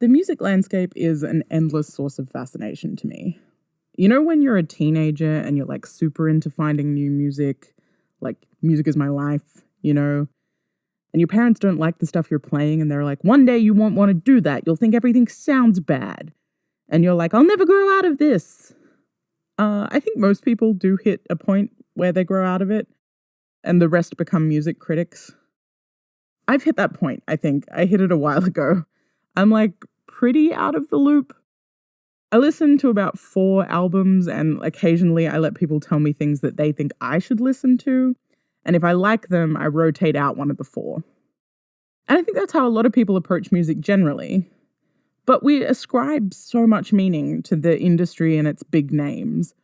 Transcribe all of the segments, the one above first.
The music landscape is an endless source of fascination to me. You know, when you're a teenager and you're like super into finding new music, like music is my life, and your parents don't like the stuff you're playing and they're like, one day you won't want to do that. You'll think everything sounds bad. And you're like, I'll never grow out of this. I think most people do hit a point where they grow out of it and the rest become music critics. I've hit that point, I think. I hit it a while ago. I'm like pretty out of the loop. I listen to about 4 albums and occasionally I let people tell me things that they think I should listen to. And if I like them, I rotate out one of the 4. And I think that's how a lot of people approach music generally. But we ascribe so much meaning to the industry and its big names.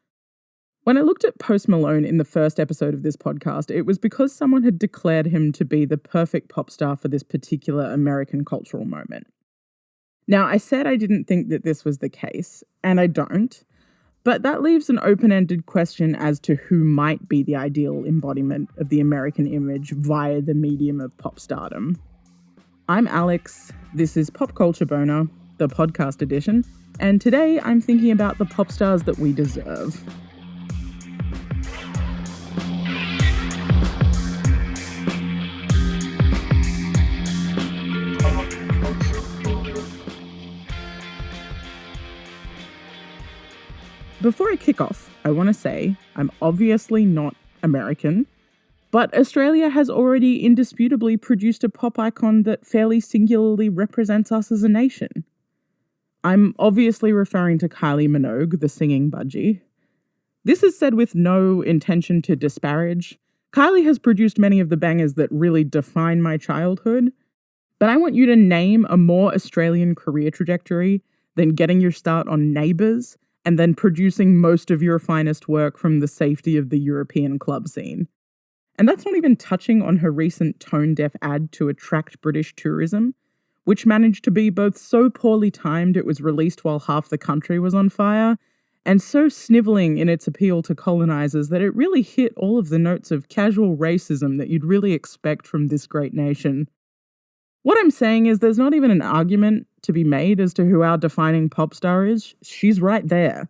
When I looked at Post Malone in the first episode of this podcast, it was because someone had declared him to be the perfect pop star for this particular American cultural moment. Now, I said I didn't think that this was the case, and I don't, but that leaves an open-ended question as to who might be the ideal embodiment of the American image via the medium of pop stardom. I'm Alex, this is Pop Culture Boner, the podcast edition, and today I'm thinking about the pop stars that we deserve. Before I kick off, I want to say I'm obviously not American, but Australia has already indisputably produced a pop icon that fairly singularly represents us as a nation. I'm obviously referring to Kylie Minogue, the singing budgie. This is said with no intention to disparage. Kylie has produced many of the bangers that really define my childhood, but I want you to name a more Australian career trajectory than getting your start on Neighbours and then producing most of your finest work from the safety of the European club scene. And that's not even touching on her recent tone-deaf ad to attract British tourism, which managed to be both so poorly timed it was released while half the country was on fire, and so snivelling in its appeal to colonisers that it really hit all of the notes of casual racism that you'd really expect from this great nation. What I'm saying is there's not even an argument to be made as to who our defining pop star is. She's right there.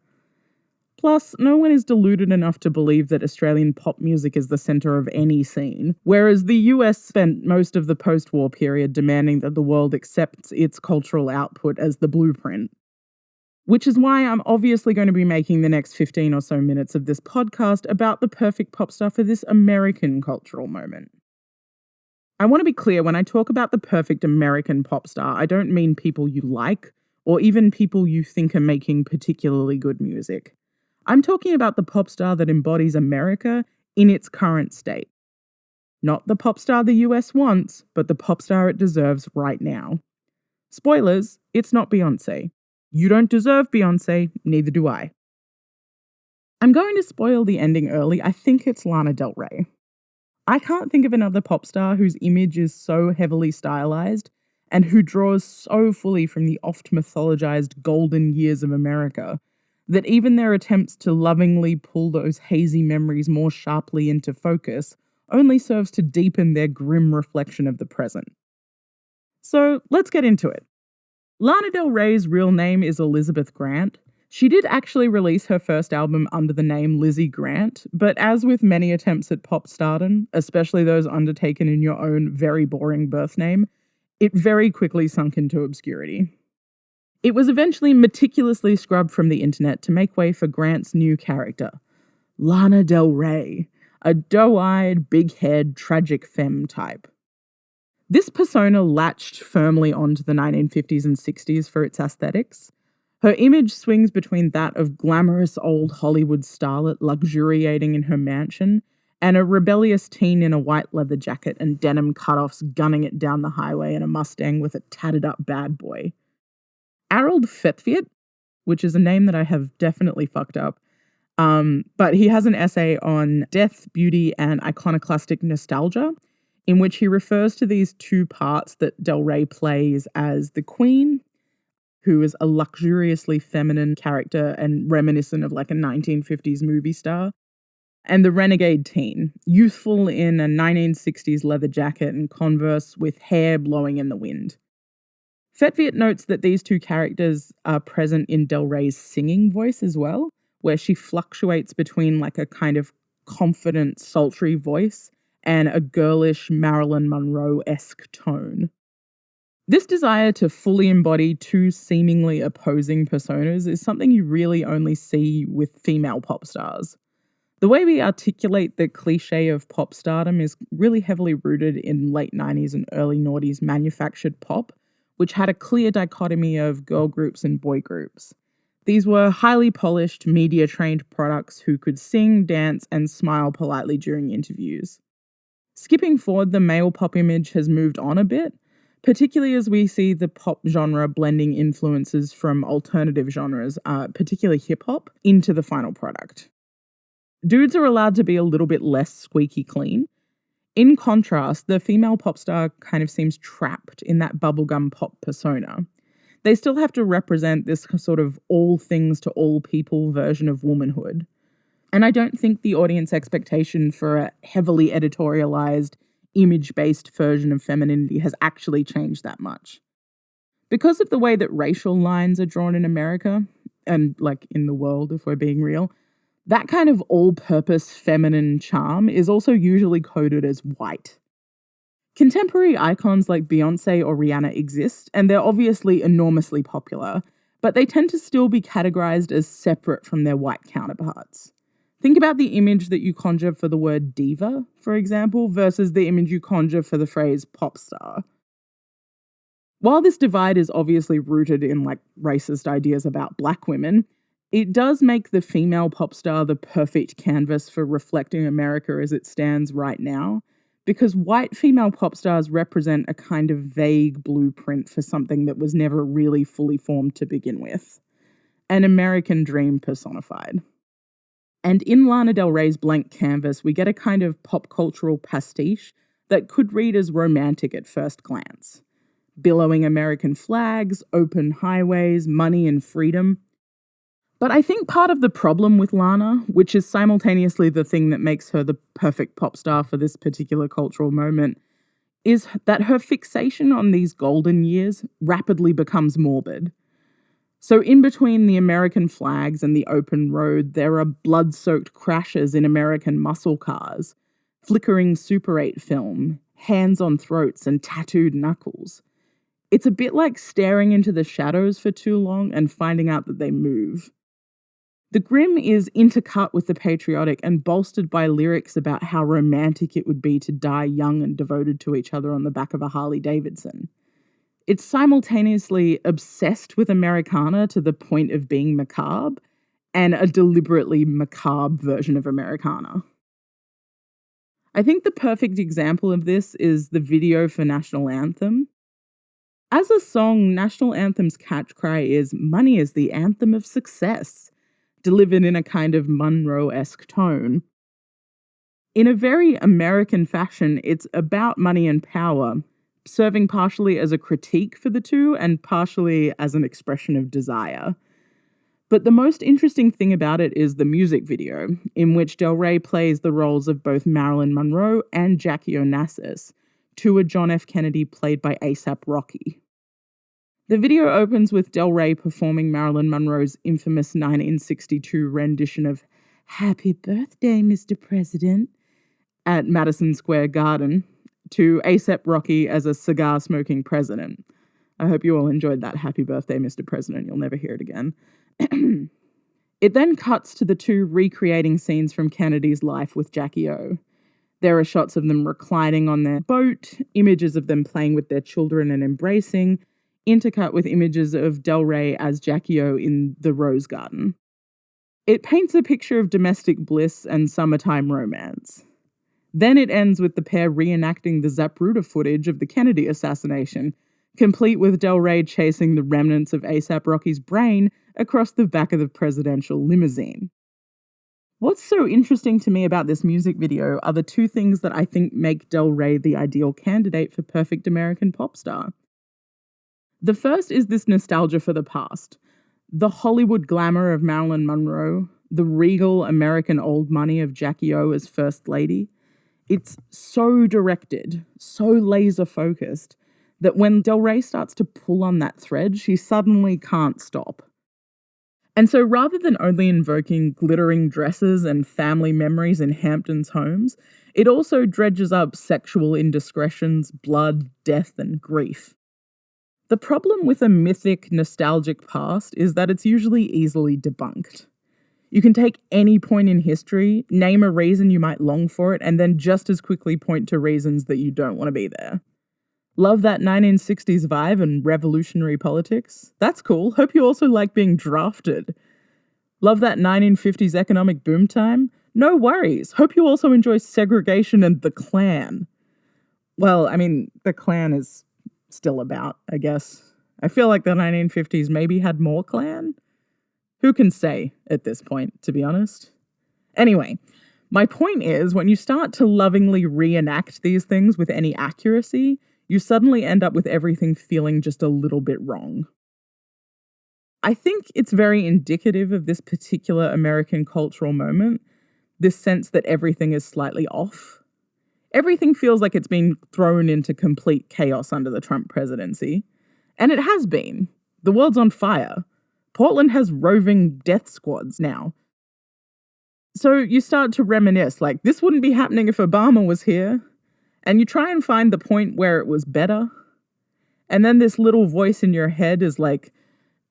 Plus, no one is deluded enough to believe that Australian pop music is the centre of any scene, whereas the US spent most of the post-war period demanding that the world accepts its cultural output as the blueprint. Which is why I'm obviously going to be making the next 15 or so minutes of this podcast about the perfect pop star for this American cultural moment. I want to be clear, when I talk about the perfect American pop star, I don't mean people you like, or even people you think are making particularly good music. I'm talking about the pop star that embodies America in its current state. Not the pop star the US wants, but the pop star it deserves right now. Spoilers, it's not Beyoncé. You don't deserve Beyoncé, neither do I. I'm going to spoil the ending early. I think it's Lana Del Rey. I can't think of another pop star whose image is so heavily stylized and who draws so fully from the oft mythologized golden years of America that even their attempts to lovingly pull those hazy memories more sharply into focus only serves to deepen their grim reflection of the present. So let's get into it. Lana Del Rey's real name is Elizabeth Grant. She did actually release her first album under the name Lizzie Grant, but as with many attempts at pop stardom, especially those undertaken in your own very boring birth name, it very quickly sunk into obscurity. It was eventually meticulously scrubbed from the internet to make way for Grant's new character, Lana Del Rey, a doe-eyed, big-haired, tragic femme type. This persona latched firmly onto the 1950s and 60s for its aesthetics. Her image swings between that of glamorous old Hollywood starlet luxuriating in her mansion and a rebellious teen in a white leather jacket and denim cutoffs gunning it down the highway in a Mustang with a tatted-up bad boy. Harold Fethviet, which is a name that I have definitely fucked up, but he has an essay on death, beauty, and iconoclastic nostalgia, in which he refers to these 2 parts that Del Rey plays as the Queen, who is a luxuriously feminine character and reminiscent of like a 1950s movie star, and the renegade teen, youthful in a 1960s leather jacket and Converse with hair blowing in the wind. Fetviet notes that these two characters are present in Del Rey's singing voice as well, where she fluctuates between like a kind of confident, sultry voice and a girlish Marilyn Monroe-esque tone. This desire to fully embody two seemingly opposing personas is something you really only see with female pop stars. The way we articulate the cliche of pop stardom is really heavily rooted in late 90s and early noughties manufactured pop, which had a clear dichotomy of girl groups and boy groups. These were highly polished, media-trained products who could sing, dance, and smile politely during interviews. Skipping forward, the male pop image has moved on a bit, particularly as we see the pop genre blending influences from alternative genres, particularly hip-hop, into the final product. Dudes are allowed to be a little bit less squeaky clean. In contrast, the female pop star kind of seems trapped in that bubblegum pop persona. They still have to represent this sort of all things to all people version of womanhood. And I don't think the audience expectation for a heavily editorialized, image-based version of femininity has actually changed that much. Because of the way that racial lines are drawn in America, and like in the world if we're being real, that kind of all-purpose feminine charm is also usually coded as white. Contemporary icons like Beyoncé or Rihanna exist, and they're obviously enormously popular, but they tend to still be categorized as separate from their white counterparts. Think about the image that you conjure for the word diva, for example, versus the image you conjure for the phrase pop star. While this divide is obviously rooted in like racist ideas about black women, it does make the female pop star the perfect canvas for reflecting America as it stands right now, because white female pop stars represent a kind of vague blueprint for something that was never really fully formed to begin with. An American dream personified. And in Lana Del Rey's blank canvas, we get a kind of pop cultural pastiche that could read as romantic at first glance. Billowing American flags, open highways, money and freedom. But I think part of the problem with Lana, which is simultaneously the thing that makes her the perfect pop star for this particular cultural moment, is that her fixation on these golden years rapidly becomes morbid. So in between the American flags and the open road, there are blood-soaked crashes in American muscle cars, flickering Super 8 film, hands on throats and tattooed knuckles. It's a bit like staring into the shadows for too long and finding out that they move. The grim is intercut with the patriotic and bolstered by lyrics about how romantic it would be to die young and devoted to each other on the back of a Harley Davidson. It's simultaneously obsessed with Americana to the point of being macabre, and a deliberately macabre version of Americana. I think the perfect example of this is the video for National Anthem. As a song, National Anthem's catch cry is "Money is the anthem of success," delivered in a kind of Monroe-esque tone. In a very American fashion, it's about money and power, serving partially as a critique for the two and partially as an expression of desire. But the most interesting thing about it is the music video, in which Del Rey plays the roles of both Marilyn Monroe and Jackie Onassis, to a John F. Kennedy played by A$AP Rocky. The video opens with Del Rey performing Marilyn Monroe's infamous 1962 rendition of "Happy Birthday, Mr. President" at Madison Square Garden, to A$AP Rocky as a cigar-smoking president. I hope you all enjoyed that "Happy Birthday, Mr. President." You'll never hear it again. It then cuts to the two recreating scenes from Kennedy's life with Jackie O. There are shots of them reclining on their boat, images of them playing with their children and embracing, intercut with images of Del Rey as Jackie O in the Rose Garden. It paints a picture of domestic bliss and summertime romance. Then it ends with the pair reenacting the Zapruder footage of the Kennedy assassination, complete with Del Rey chasing the remnants of A$AP Rocky's brain across the back of the presidential limousine. What's so interesting to me about this music video are the two things that I think make Del Rey the ideal candidate for perfect American pop star. The first is this nostalgia for the past. The Hollywood glamour of Marilyn Monroe, the regal American old money of Jackie O as First Lady. It's so directed, so laser-focused, that when Del Rey starts to pull on that thread, she suddenly can't stop. And so rather than only invoking glittering dresses and family memories in Hampton's homes, it also dredges up sexual indiscretions, blood, death, and grief. The problem with a mythic, nostalgic past is that it's usually easily debunked. You can take any point in history, name a reason you might long for it, and then just as quickly point to reasons that you don't want to be there. Love that 1960s vibe and revolutionary politics? That's cool. Hope you also like being drafted. Love that 1950s economic boom time? No worries. Hope you also enjoy segregation and the Klan. Well, I mean, the Klan is still about, I guess. I feel like the 1950s maybe had more Klan. Who can say at this point, to be honest? Anyway, my point is, when you start to lovingly reenact these things with any accuracy, you suddenly end up with everything feeling just a little bit wrong. I think it's very indicative of this particular American cultural moment, this sense that everything is slightly off. Everything feels like it's been thrown into complete chaos under the Trump presidency. And it has been. The world's on fire. Portland has roving death squads now. So you start to reminisce, like, this wouldn't be happening if Obama was here. And you try and find the point where it was better. And then this little voice in your head is like,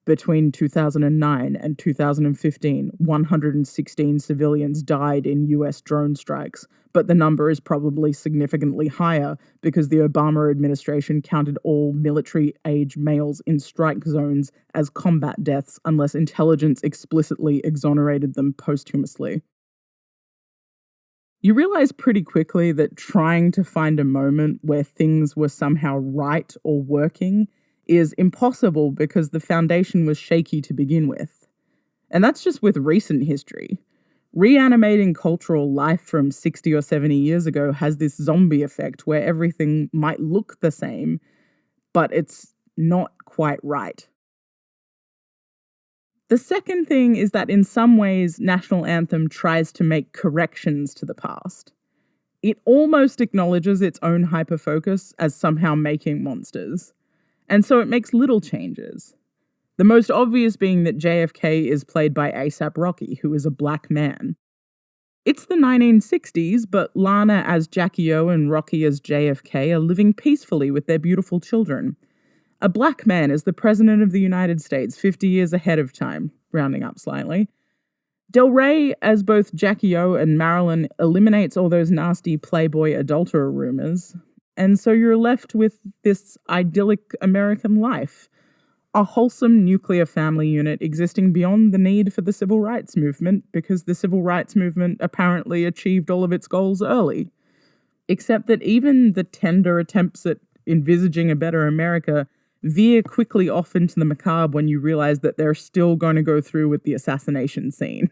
between 2009 and 2015, 116 civilians died in US drone strikes. But the number is probably significantly higher because the Obama administration counted all military-age males in strike zones as combat deaths unless intelligence explicitly exonerated them posthumously. You realize pretty quickly that trying to find a moment where things were somehow right or working is impossible because the foundation was shaky to begin with. And that's just with recent history. Reanimating cultural life from 60 or 70 years ago has this zombie effect where everything might look the same, but it's not quite right. The second thing is that in some ways, National Anthem tries to make corrections to the past. It almost acknowledges its own hyperfocus as somehow making monsters. And so it makes little changes. The most obvious being that JFK is played by A$AP Rocky, who is a black man. It's the 1960s, but Lana as Jackie O and Rocky as JFK are living peacefully with their beautiful children. A black man is the President of the United States 50 years ahead of time, rounding up slightly. Del Rey, as both Jackie O and Marilyn, eliminates all those nasty Playboy adulterer rumors, and so you're left with this idyllic American life, a wholesome nuclear family unit existing beyond the need for the civil rights movement because the civil rights movement apparently achieved all of its goals early. Except that even the tender attempts at envisaging a better America veer quickly off into the macabre when you realize that they're still going to go through with the assassination scene.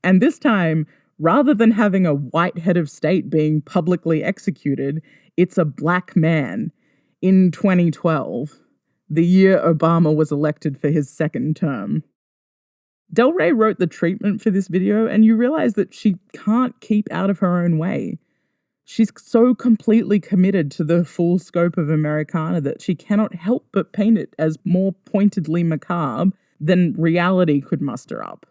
And this time, rather than having a white head of state being publicly executed, it's a black man in 2012, the year Obama was elected for his second term. Del Rey wrote the treatment for this video, and you realize that she can't keep out of her own way. She's so completely committed to the full scope of Americana that she cannot help but paint it as more pointedly macabre than reality could muster up.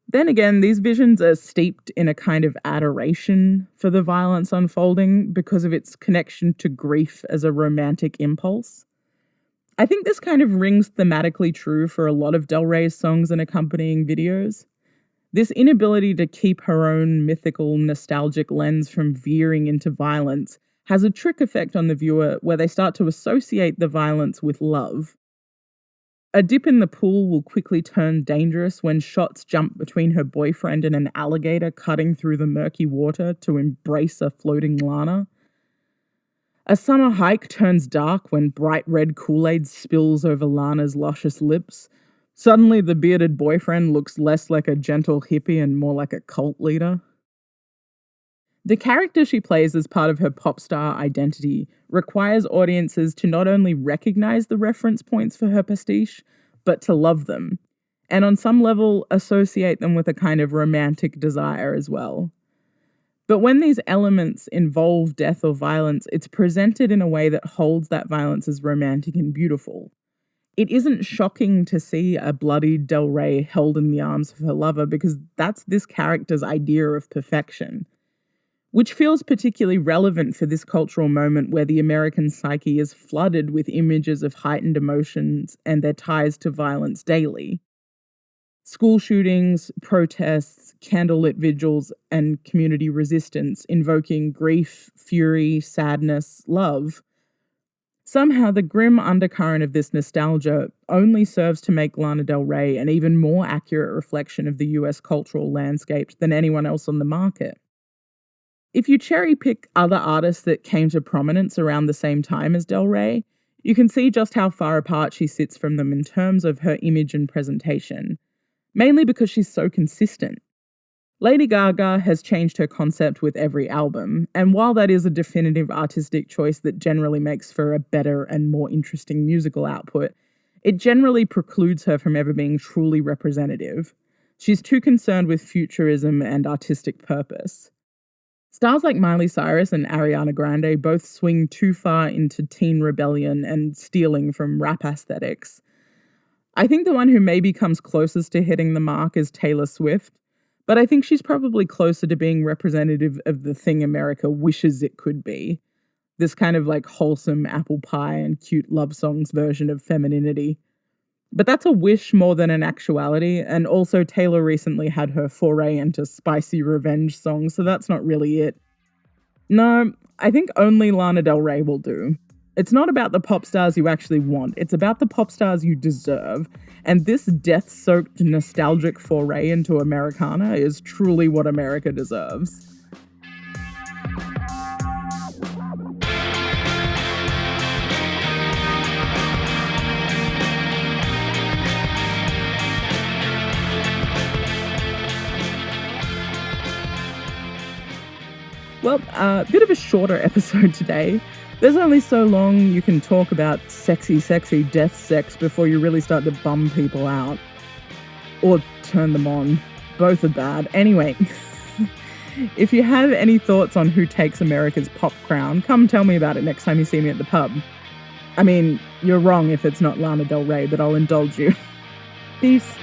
Then again, these visions are steeped in a kind of adoration for the violence unfolding because of its connection to grief as a romantic impulse. I think this kind of rings thematically true for a lot of Del Rey's songs and accompanying videos. This inability to keep her own mythical, nostalgic lens from veering into violence has a trick effect on the viewer where they start to associate the violence with love. A dip in the pool will quickly turn dangerous when shots jump between her boyfriend and an alligator cutting through the murky water to embrace a floating Lana. A summer hike turns dark when bright red Kool-Aid spills over Lana's luscious lips. Suddenly, the bearded boyfriend looks less like a gentle hippie and more like a cult leader. The character she plays as part of her pop star identity requires audiences to not only recognize the reference points for her pastiche, but to love them, and on some level associate them with a kind of romantic desire as well. But when these elements involve death or violence, it's presented in a way that holds that violence as romantic and beautiful. It isn't shocking to see a bloodied Del Rey held in the arms of her lover because that's this character's idea of perfection, which feels particularly relevant for this cultural moment where the American psyche is flooded with images of heightened emotions and their ties to violence daily. School shootings, protests, candlelit vigils, and community resistance invoking grief, fury, sadness, love. Somehow, the grim undercurrent of this nostalgia only serves to make Lana Del Rey an even more accurate reflection of the US cultural landscape than anyone else on the market. If you cherry pick other artists that came to prominence around the same time as Del Rey, you can see just how far apart she sits from them in terms of her image and presentation, mainly because she's so consistent. Lady Gaga has changed her concept with every album, and while that is a definitive artistic choice that generally makes for a better and more interesting musical output, it generally precludes her from ever being truly representative. She's too concerned with futurism and artistic purpose. Stars like Miley Cyrus and Ariana Grande both swing too far into teen rebellion and stealing from rap aesthetics. I think the one who maybe comes closest to hitting the mark is Taylor Swift, but I think she's probably closer to being representative of the thing America wishes it could be. This kind of like wholesome apple pie and cute love songs version of femininity. But that's a wish more than an actuality, and also Taylor recently had her foray into spicy revenge songs, so that's not really it. No, I think only Lana Del Rey will do. It's not about the pop stars you actually want, it's about the pop stars you deserve, and this death-soaked nostalgic foray into Americana is truly what America deserves. Well, a bit of a shorter episode today. There's only so long you can talk about sexy, sexy death sex before you really start to bum people out. Or turn them on. Both are bad. Anyway, if you have any thoughts on who takes America's pop crown, come tell me about it next time you see me at the pub. I mean, you're wrong if it's not Lana Del Rey, but I'll indulge you. Peace.